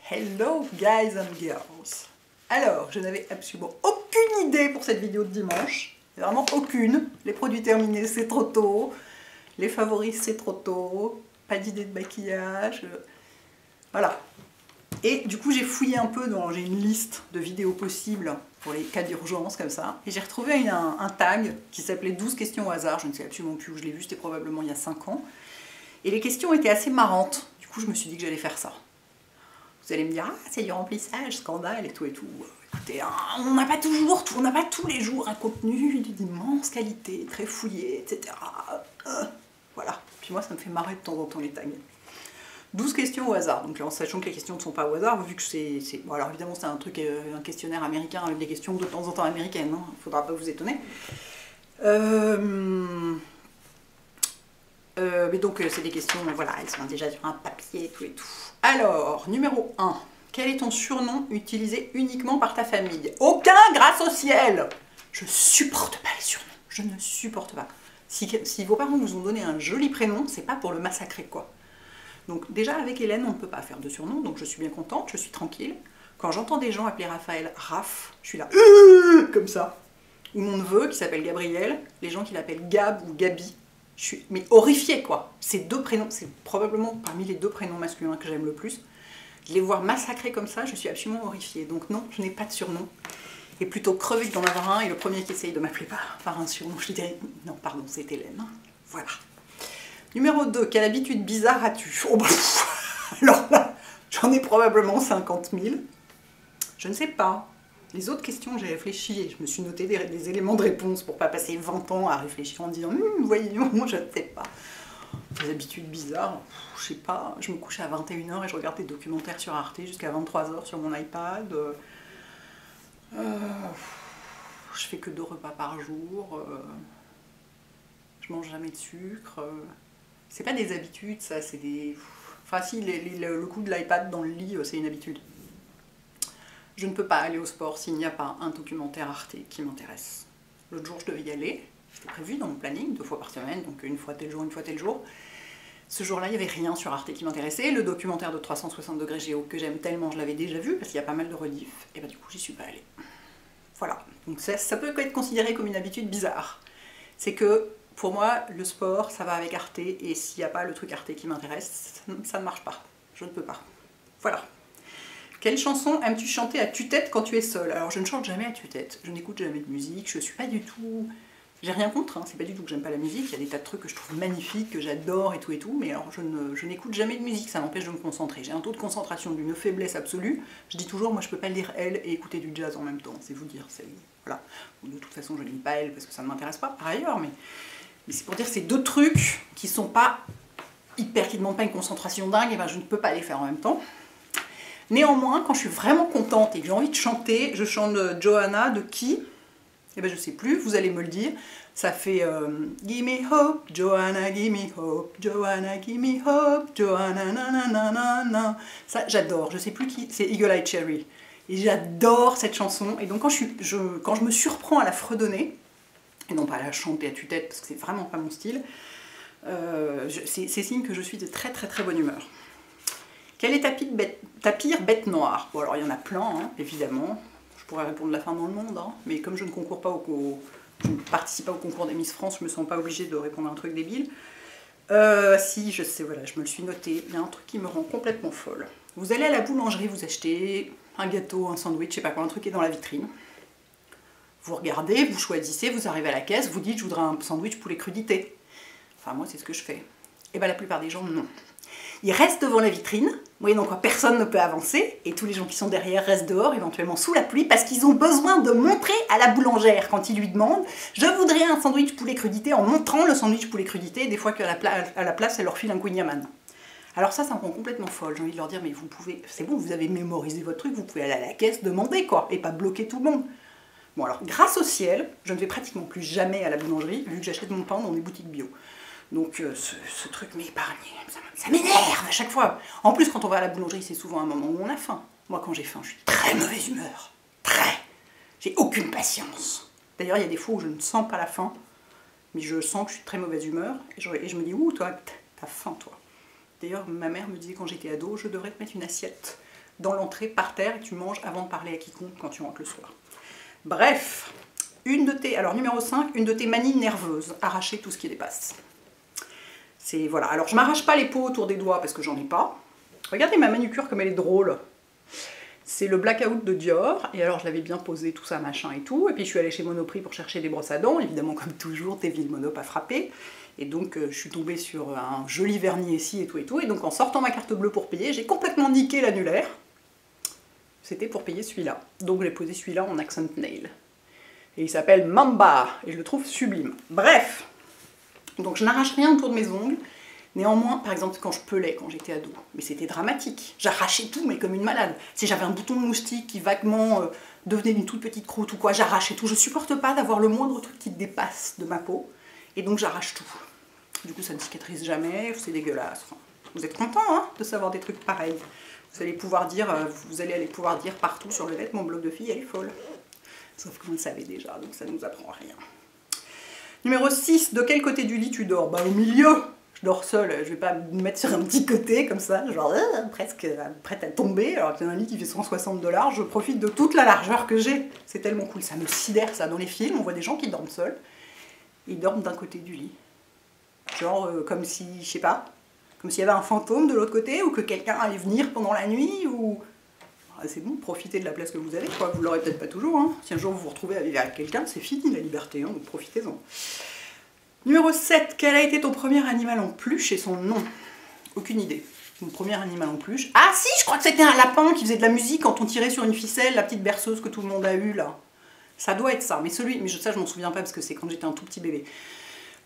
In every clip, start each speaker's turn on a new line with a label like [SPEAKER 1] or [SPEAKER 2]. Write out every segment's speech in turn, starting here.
[SPEAKER 1] Hello guys and girls. Alors, je n'avais absolument aucune idée pour cette vidéo de dimanche. Vraiment aucune. Les produits terminés, c'est trop tôt. Les favoris, c'est trop tôt. Pas d'idée de maquillage. Voilà. Et du coup, j'ai fouillé un peu, j'ai une liste de vidéos possibles pour les cas d'urgence comme ça. Et j'ai retrouvé un tag qui s'appelait 12 questions au hasard. Je ne sais absolument plus où je l'ai vu, c'était probablement il y a 5 ans. Et les questions étaient assez marrantes. Du coup, je me suis dit que j'allais faire ça. Vous allez me dire, ah, c'est du remplissage, scandale et tout et tout. Écoutez, hein, on n'a pas tous les jours un contenu d'immense qualité, très fouillé, etc. Voilà. Puis moi, ça me fait marrer de temps en temps les tags. 12 questions au hasard, donc en sachant que les questions ne sont pas au hasard, vu que c'est... Bon, alors évidemment, c'est un truc, un questionnaire américain avec des questions de temps en temps américaines, hein, il ne faudra pas vous étonner. Mais donc, c'est des questions, voilà, elles sont déjà sur un papier, tout et tout. Alors, numéro 1. Quel est ton surnom utilisé uniquement par ta famille? Aucun, grâce au ciel! Je supporte pas les surnoms, je ne supporte pas. Si vos parents vous ont donné un joli prénom, c'est pas pour le massacrer, quoi. Donc déjà, avec Hélène, on ne peut pas faire de surnom, donc je suis bien contente, je suis tranquille. Quand j'entends des gens appeler Raphaël Raph, je suis là, comme ça. Ou mon neveu, qui s'appelle Gabriel, les gens qui l'appellent Gab ou Gabi, je suis horrifiée, quoi. Ces deux prénoms, c'est probablement parmi les deux prénoms masculins que j'aime le plus. Les voir massacrer comme ça, je suis absolument horrifiée. Donc non, je n'ai pas de surnom. Et plutôt crever d'en avoir un, et le premier qui essaye de m'appeler par un surnom, je lui dirais, non, pardon, c'est Hélène. Voilà. Numéro 2, quelle habitude bizarre as-tu? Oh bah, alors là, j'en ai probablement 50 000. Je ne sais pas. Les autres questions, j'ai réfléchi et je me suis noté des éléments de réponse pour pas passer 20 ans à réfléchir en disant voyons, je ne sais pas. Des habitudes bizarres, je sais pas. Je me couche à 21 h et je regarde des documentaires sur Arte jusqu'à 23 h sur mon iPad. Je fais que 2 repas par jour. Je mange jamais de sucre. C'est pas des habitudes, ça, c'est des... Enfin si, le coup de l'iPad dans le lit, c'est une habitude. Je ne peux pas aller au sport s'il n'y a pas un documentaire Arte qui m'intéresse. L'autre jour, je devais y aller. C'était prévu dans mon planning, 2 fois par semaine, donc une fois tel jour, une fois tel jour. Ce jour-là, il n'y avait rien sur Arte qui m'intéressait. Le documentaire de 360 degrés Géo que j'aime tellement, je l'avais déjà vu, parce qu'il y a pas mal de rediffs. Et bah du coup, j'y suis pas allée. Voilà. Donc ça peut être considéré comme une habitude bizarre. C'est que, pour moi, le sport, ça va avec Arte, et s'il n'y a pas le truc Arte qui m'intéresse, ça ne marche pas. Je ne peux pas. Voilà. Quelle chanson aimes-tu chanter à tue-tête quand tu es seule? Alors je ne chante jamais à tue-tête, je n'écoute jamais de musique, je suis pas du tout... J'ai rien contre, hein, c'est pas du tout que j'aime pas la musique, il y a des tas de trucs que je trouve magnifiques, que j'adore et tout, mais alors je n'écoute jamais de musique, ça m'empêche de me concentrer. J'ai un taux de concentration d'une faiblesse absolue, je dis toujours, moi je peux pas lire Elle et écouter du jazz en même temps, c'est vous dire, c'est... Voilà. De toute façon je ne lis pas Elle parce que ça ne m'intéresse pas par ailleurs, mais c'est pour dire c'est deux trucs qui sont pas hyper, qui demandent pas une concentration dingue, et ben je ne peux pas les faire en même temps. Néanmoins, quand je suis vraiment contente et que j'ai envie de chanter, je chante Johanna de qui? Eh ben je sais plus, vous allez me le dire. Ça fait Give me hope, Johanna, give me hope, Johanna, give me hope, Johanna, na na na na na. Ça, j'adore, je sais plus qui, c'est Eagle Eye Cherry. Et j'adore cette chanson. Et donc quand je me surprends à la fredonner, et non pas à la chanter à tue-tête parce que c'est vraiment pas mon style, c'est signe que je suis de très très très bonne humeur. Quelle est ta pire bête noire? Bon alors il y en a plein, hein, évidemment. Je pourrais répondre la fin dans le monde, hein, mais comme je ne concours pas je ne participe pas au concours des Miss France, je me sens pas obligée de répondre à un truc débile. Si, je sais, voilà, je me le suis noté. Il y a un truc qui me rend complètement folle. Vous allez à la boulangerie, vous achetez un gâteau, un sandwich, je sais pas quoi, un truc qui est dans la vitrine. Vous regardez, vous choisissez, vous arrivez à la caisse, vous dites je voudrais un sandwich poulet crudité. Enfin moi c'est ce que je fais. Et bien la plupart des gens non. Ils restent devant la vitrine, moyennant quoi personne ne peut avancer, et tous les gens qui sont derrière restent dehors, éventuellement sous la pluie, parce qu'ils ont besoin de montrer à la boulangère, quand ils lui demandent « Je voudrais un sandwich poulet crudité » en montrant le sandwich poulet crudité, des fois qu'à la place, elle leur file un Queen Yaman. Alors ça me rend complètement folle, j'ai envie de leur dire « Mais vous pouvez, c'est bon, vous avez mémorisé votre truc, vous pouvez aller à la caisse, demander quoi, et pas bloquer tout le monde. » Bon alors, grâce au ciel, je ne vais pratiquement plus jamais à la boulangerie, vu que j'achète mon pain dans des boutiques bio. Donc ce truc m'épargne, ça m'énerve à chaque fois. En plus, quand on va à la boulangerie, c'est souvent un moment où on a faim. Moi, quand j'ai faim, je suis très mauvaise humeur. Très. J'ai aucune patience. D'ailleurs, il y a des fois où je ne sens pas la faim, mais je sens que je suis de très mauvaise humeur. Et je me dis, ouh, toi, t'as faim, toi. D'ailleurs, ma mère me disait quand j'étais ado, je devrais te mettre une assiette dans l'entrée par terre et tu manges avant de parler à quiconque quand tu rentres le soir. Bref, alors numéro 5, une de tes manies nerveuses, arracher tout ce qui dépasse. C'est, voilà, alors je m'arrache pas les peaux autour des doigts parce que j'en ai pas. Regardez ma manucure comme elle est drôle. C'est le Blackout de Dior, et alors je l'avais bien posé, tout ça, machin et tout, et puis je suis allée chez Monoprix pour chercher des brosses à dents, évidemment comme toujours, Téville Monop a frappé, et donc je suis tombée sur un joli vernis ici et tout, et donc en sortant ma carte bleue pour payer, j'ai complètement niqué l'annulaire, c'était pour payer celui-là, donc j'ai posé celui-là en accent nail, et il s'appelle Mamba, et je le trouve sublime. Bref, donc je n'arrache rien autour de mes ongles. Néanmoins, par exemple, quand je pelais, quand j'étais ado, mais c'était dramatique. J'arrachais tout, mais comme une malade. Si j'avais un bouton de moustique qui vaguement devenait une toute petite croûte ou quoi, j'arrachais tout. Je supporte pas d'avoir le moindre truc qui dépasse de ma peau, et donc j'arrache tout. Du coup, ça ne cicatrise jamais, c'est dégueulasse. Enfin, vous êtes content hein, de savoir des trucs pareils. Vous allez pouvoir dire, partout sur le net, mon blog de fille, elle est folle. Sauf que vous le savez déjà, donc ça ne nous apprend rien. Numéro 6, de quel côté du lit tu dors? Bah au milieu. Je dors seule, je vais pas me mettre sur un petit côté comme ça, genre presque prête à tomber, alors qu'il y a un lit qui fait 160 $, je profite de toute la largeur que j'ai. C'est tellement cool, ça me sidère ça. Dans les films, on voit des gens qui dorment seuls, ils dorment d'un côté du lit. Genre comme si, je sais pas, comme s'il y avait un fantôme de l'autre côté, ou que quelqu'un allait venir pendant la nuit, ou... C'est bon, profitez de la place que vous avez, quoi. Vous l'aurez peut-être pas toujours, hein. Si un jour vous vous retrouvez à vivre avec quelqu'un, c'est fini la liberté, hein, donc profitez-en. Numéro 7, quel a été ton premier animal en peluche et son nom? Aucune idée. Mon premier animal en peluche. Ah si, je crois que c'était un lapin qui faisait de la musique quand on tirait sur une ficelle, la petite berceuse que tout le monde a eue là. Ça doit être ça, mais ça je m'en souviens pas parce que c'est quand j'étais un tout petit bébé.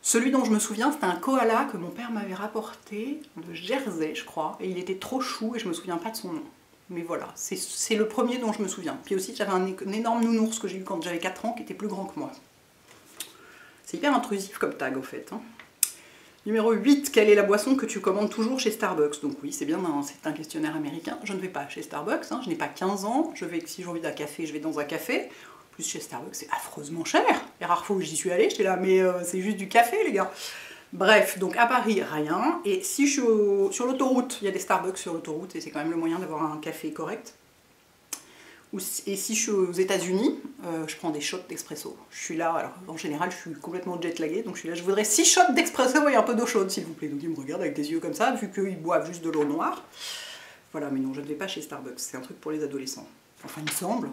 [SPEAKER 1] Celui dont je me souviens, c'était un koala que mon père m'avait rapporté de Jersey, je crois, et il était trop chou et je me souviens pas de son nom. Mais voilà, c'est le premier dont je me souviens. Puis aussi, j'avais un énorme nounours que j'ai eu quand j'avais 4 ans qui était plus grand que moi. C'est hyper intrusif comme tag au fait. Hein. Numéro 8, quelle est la boisson que tu commandes toujours chez Starbucks? Donc oui, c'est bien, c'est un questionnaire américain. Je ne vais pas chez Starbucks, hein, je n'ai pas 15 ans. Si j'ai envie d'un café, je vais dans un café. En plus, chez Starbucks, c'est affreusement cher. Les rares fois où j'y suis allée, j'étais là, mais c'est juste du café, les gars. Bref, donc à Paris, rien. Et si je suis sur l'autoroute, il y a des Starbucks sur l'autoroute, et c'est quand même le moyen d'avoir un café correct. Et si je suis aux États-Unis, je prends des shots d'expresso. Je suis là, alors en général, je suis complètement jet-laguée, donc je suis là, je voudrais 6 shots d'expresso et un peu d'eau chaude, s'il vous plaît. Donc ils me regardent avec des yeux comme ça, vu qu'ils boivent juste de l'eau noire. Voilà, mais non, je ne vais pas chez Starbucks, c'est un truc pour les adolescents. Enfin, il me semble.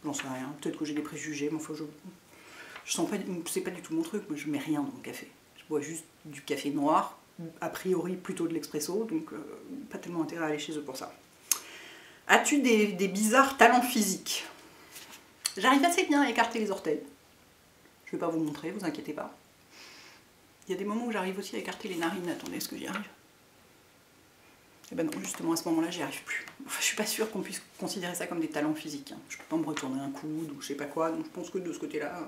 [SPEAKER 1] J'en sais rien, peut-être que j'ai des préjugés, mais enfin, je sens pas, c'est pas du tout mon truc, moi je mets rien dans mon café. Je bois juste du café noir, a priori plutôt de l'expresso, donc pas tellement intérêt à aller chez eux pour ça. As-tu des bizarres talents physiques? J'arrive assez bien à écarter les orteils. Je vais pas vous montrer, vous inquiétez pas. Il y a des moments où j'arrive aussi à écarter les narines. Attendez, est-ce que j'y arrive? Eh ben non, justement à ce moment-là, j'y arrive plus. Enfin, je suis pas sûre qu'on puisse considérer ça comme des talents physiques. Hein. Je peux pas me retourner un coude ou je sais pas quoi, donc je pense que de ce côté-là,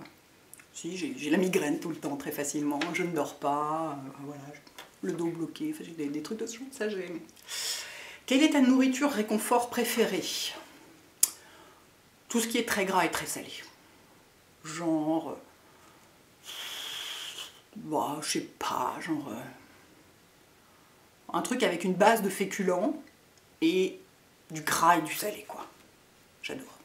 [SPEAKER 1] si, j'ai la migraine tout le temps, très facilement, je ne dors pas, voilà, le dos bloqué, enfin, j'ai des trucs de ce genre, ça j'ai aimé. Quelle est ta nourriture réconfort préférée? Tout ce qui est très gras et très salé. Genre... bah, je sais pas, genre... un truc avec une base de féculents et du gras et du salé, quoi. J'adore.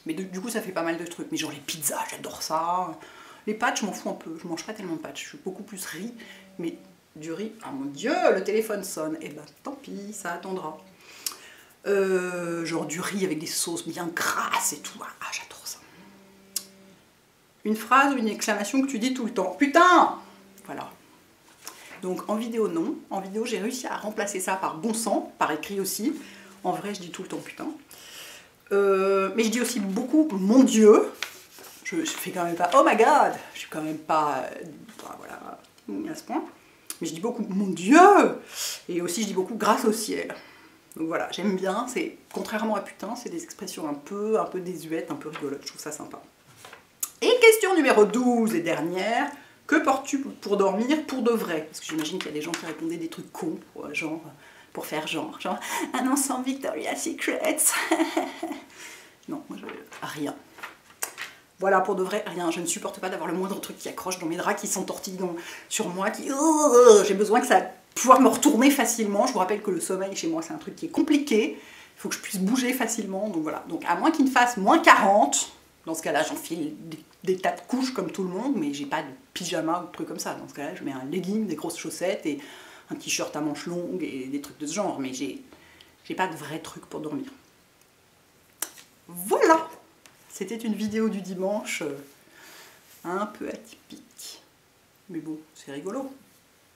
[SPEAKER 1] Mais du coup, ça fait pas mal de trucs. Mais genre les pizzas, j'adore ça. Les pâtes, je m'en fous un peu. Je mange pas tellement de pâtes. Je suis beaucoup plus riz. Mais du riz... ah mon Dieu, le téléphone sonne. Eh ben, tant pis, ça attendra. Genre du riz avec des sauces bien grasses et tout. Ah, j'adore ça. Une phrase ou une exclamation que tu dis tout le temps. Putain! Voilà. Donc en vidéo, non. En vidéo, j'ai réussi à remplacer ça par bon sang, par écrit aussi. En vrai, je dis tout le temps putain. Mais je dis aussi beaucoup mon Dieu. Je fais quand même pas oh my god. Je suis quand même pas voilà, à ce point. Mais je dis beaucoup mon Dieu. Et aussi, je dis beaucoup grâce au ciel. Donc voilà, j'aime bien, c'est contrairement à putain, c'est des expressions un peu désuètes, un peu rigolotes, je trouve ça sympa. Et question numéro 12 et dernière, que portes-tu pour dormir pour de vrai? Parce que j'imagine qu'il y a des gens qui répondaient des trucs cons, genre, pour faire genre un ensemble Victoria's Secret. Non, moi rien. Voilà, pour de vrai, rien. Je ne supporte pas d'avoir le moindre truc qui accroche dans mes draps, qui s'entortille sur moi, qui... j'ai besoin que ça pouvoir me retourner facilement. Je vous rappelle que le sommeil chez moi c'est un truc qui est compliqué, il faut que je puisse bouger facilement, donc voilà. Donc à moins qu'il me fasse moins 40, dans ce cas-là j'enfile des tas de couches comme tout le monde, mais j'ai pas de pyjama ou de trucs comme ça. Dans ce cas-là je mets un legging, des grosses chaussettes et un t-shirt à manches longues et des trucs de ce genre, mais j'ai pas de vrais trucs pour dormir. Voilà, c'était une vidéo du dimanche un peu atypique, mais bon, c'est rigolo.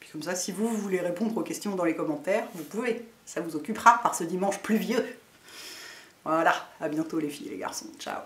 [SPEAKER 1] Puis comme ça, si vous voulez répondre aux questions dans les commentaires, vous pouvez, ça vous occupera par ce dimanche pluvieux. Voilà, à bientôt les filles et les garçons, ciao.